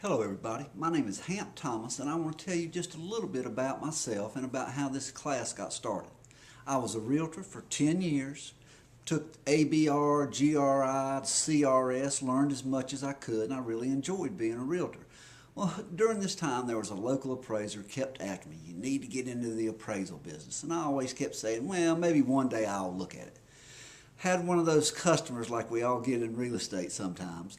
Hello everybody, my name is Hamp Thomas and I want to tell you just a little bit about myself and about how this class got started. I was a realtor for 10 years, took ABR, GRI, CRS, learned as much as I could, and I really enjoyed being a realtor. Well, during this time there was a local appraiser kept after me, you need to get into the appraisal business, and I always kept saying, well, maybe one day I'll look at it. Had one of those customers like we all get in real estate sometimes.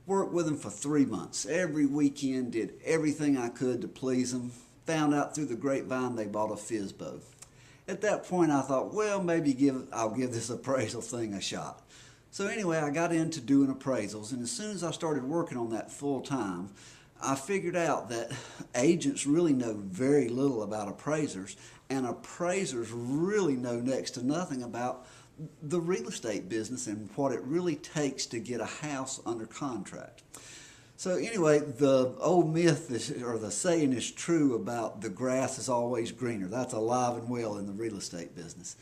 Worked with them for 3 months. Every weekend did everything I could to please them. Found out through the grapevine they bought a FISBO. At that point I thought, well, maybe I'll give this appraisal thing a shot. So anyway, I got into doing appraisals, and as soon as I started working on that full time, I figured out that agents really know very little about appraisers, and appraisers really know next to nothing about the real estate business and what it really takes to get a house under contract. So anyway, the old myth or the saying is true about the grass is always greener. That's alive and well in the real estate business.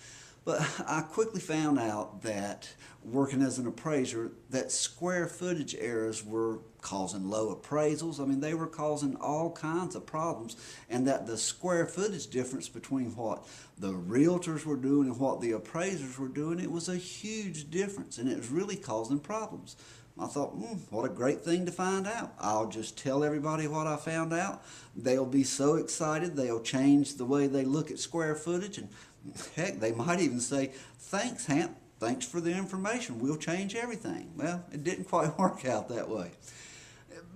But I quickly found out that working as an appraiser, that square footage errors were causing low appraisals. I mean, they were causing all kinds of problems, and that the square footage difference between what the realtors were doing and what the appraisers were doing, it was a huge difference, and it was really causing problems. I thought, what a great thing to find out. I'll just tell everybody what I found out. They'll be so excited, they'll change the way they look at square footage, and heck, they might even say, thanks, Hamp, thanks for the information, we'll change everything. Well, it didn't quite work out that way.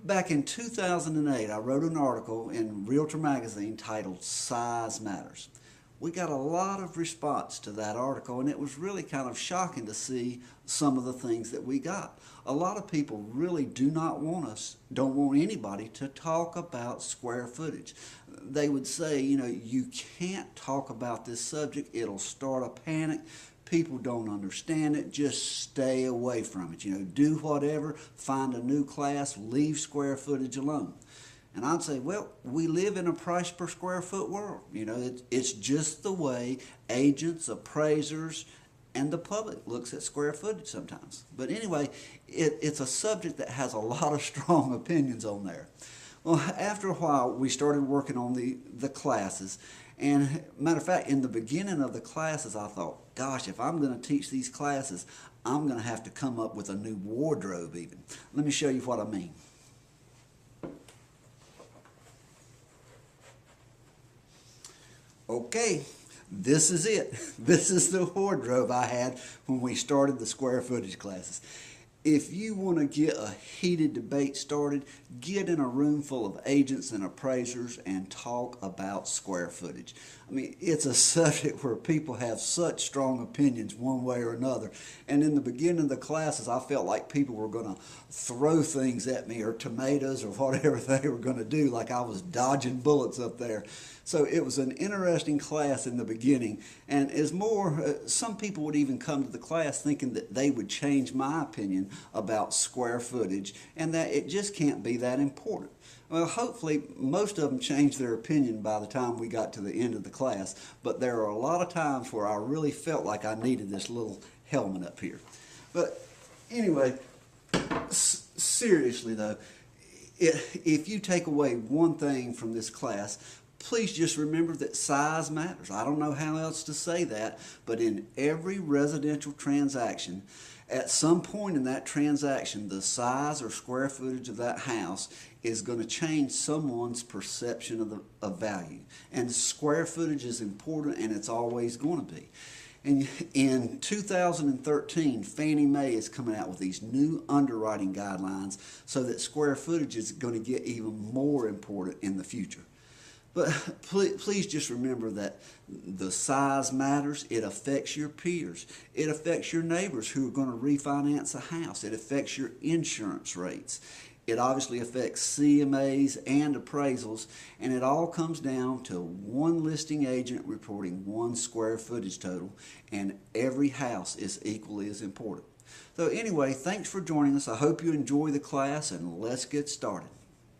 Back in 2008, I wrote an article in Realtor Magazine titled Size Matters. We got a lot of response to that article, and it was really kind of shocking to see some of the things that we got. A lot of people really don't want anybody to talk about square footage. They would say, you can't talk about this subject, it'll start a panic. People don't understand it, just stay away from it. Do whatever, find a new class, leave square footage alone. And I'd say, well, we live in a price per square foot world. It's just the way agents, appraisers, and the public looks at square footage sometimes. But anyway, it's a subject that has a lot of strong opinions on there. Well, after a while, we started working on the classes. And matter of fact, in the beginning of the classes, I thought, gosh, if I'm going to teach these classes, I'm going to have to come up with a new wardrobe even. Let me show you what I mean. Okay, this is it. This is the wardrobe I had when we started the square footage classes. If you want to get a heated debate started, get in a room full of agents and appraisers and talk about square footage. I mean, it's a subject where people have such strong opinions one way or another. And in the beginning of the classes, I felt like people were going to throw things at me, or tomatoes, or whatever they were going to do, like I was dodging bullets up there. So it was an interesting class in the beginning, and some people would even come to the class thinking that they would change my opinion about square footage and that it just can't be that important. Well, hopefully most of them changed their opinion by the time we got to the end of the class, but there are a lot of times where I really felt like I needed this little helmet up here. But anyway, seriously though, if you take away one thing from this class, please just remember that size matters. I don't know how else to say that, but in every residential transaction, at some point in that transaction, the size or square footage of that house is going to change someone's perception of value. And square footage is important, and it's always going to be. And in 2013, Fannie Mae is coming out with these new underwriting guidelines so that square footage is going to get even more important in the future. But please just remember that the size matters. It affects your peers. It affects your neighbors who are going to refinance a house. It affects your insurance rates. It obviously affects CMAs and appraisals, and it all comes down to one listing agent reporting one square footage total, and every house is equally as important. So anyway, thanks for joining us. I hope you enjoy the class, and let's get started.